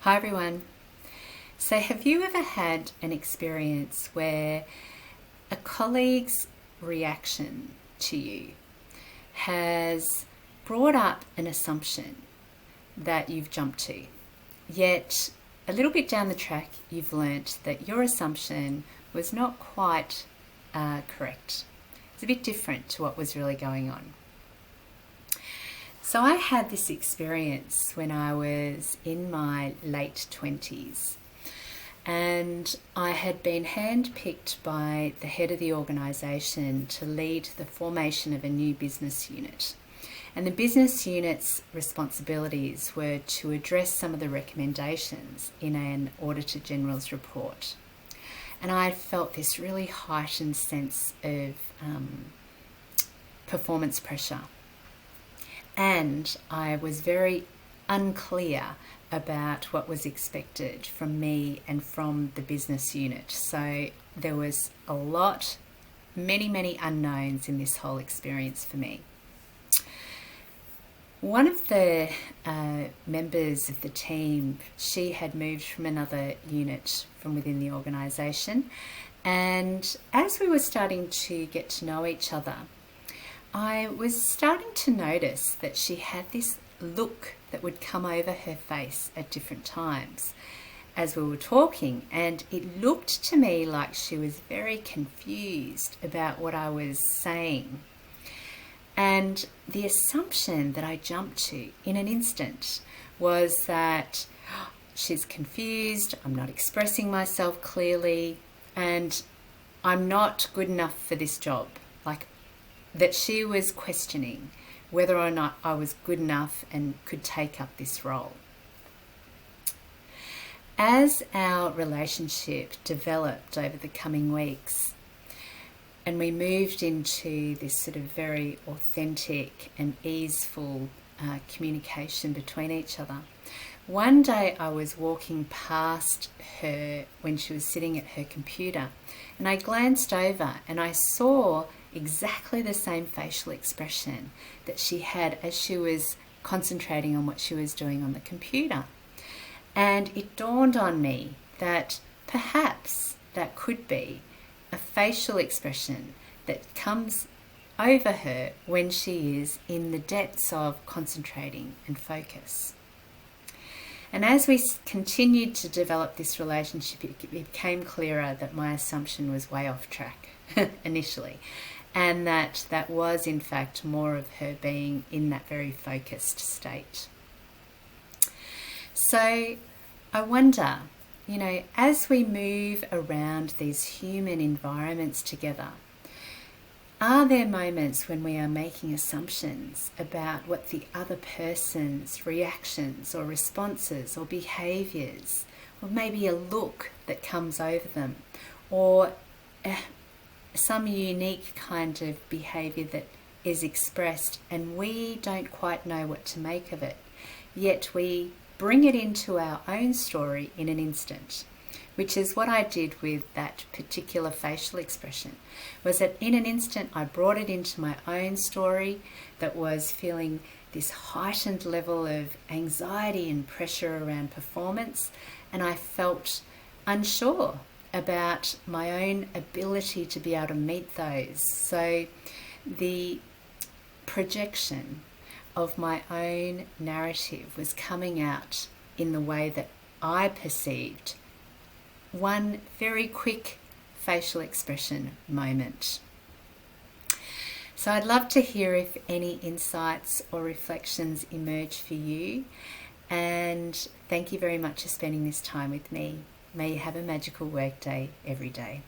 Hi everyone. So have you ever had an experience where a colleague's reaction to you has brought up an assumption that you've jumped to, yet a little bit down the track you've learnt that your assumption was not quite correct. It's a bit different to what was really going on. So I had this experience when I was in my late 20s, and I had been handpicked by the head of the organisation to lead the formation of a new business unit. And the business unit's responsibilities were to address some of the recommendations in an Auditor General's report. And I felt this really heightened sense of performance pressure. And I was very unclear about what was expected from me and from the business unit. So there was many unknowns in this whole experience for me. One of the members of the team, she had moved from another unit from within the organisation. And as we were starting to get to know each other, I was starting to notice that she had this look that would come over her face at different times as we were talking, and it looked to me like she was very confused about what I was saying. And the assumption that I jumped to in an instant was that she's confused, I'm not expressing myself clearly, and I'm not good enough for this job. Like, that she was questioning whether or not I was good enough and could take up this role. As our relationship developed over the coming weeks, and we moved into this sort of very authentic and easeful communication between each other, one day I was walking past her when she was sitting at her computer, and I glanced over and I saw exactly the same facial expression that she had as she was concentrating on what she was doing on the computer. And it dawned on me that perhaps that could be a facial expression that comes over her when she is in the depths of concentrating and focus. And as we continued to develop this relationship, it became clearer that my assumption was way off track initially, and that was in fact more of her being in that very focused state. So I wonder, as we move around these human environments together, are there moments when we are making assumptions about what the other person's reactions or responses or behaviours, or maybe a look that comes over them, or some unique kind of behaviour that is expressed and we don't quite know what to make of it, yet we bring it into our own story in an instant, which is what I did with that particular facial expression, was that in an instant I brought it into my own story that was feeling this heightened level of anxiety and pressure around performance, and I felt unsure about my own ability to be able to meet those. So the projection of my own narrative was coming out in the way that I perceived one very quick facial expression moment. So I'd love to hear if any insights or reflections emerge for you, and thank you very much for spending this time with me. May you have a magical workday every day.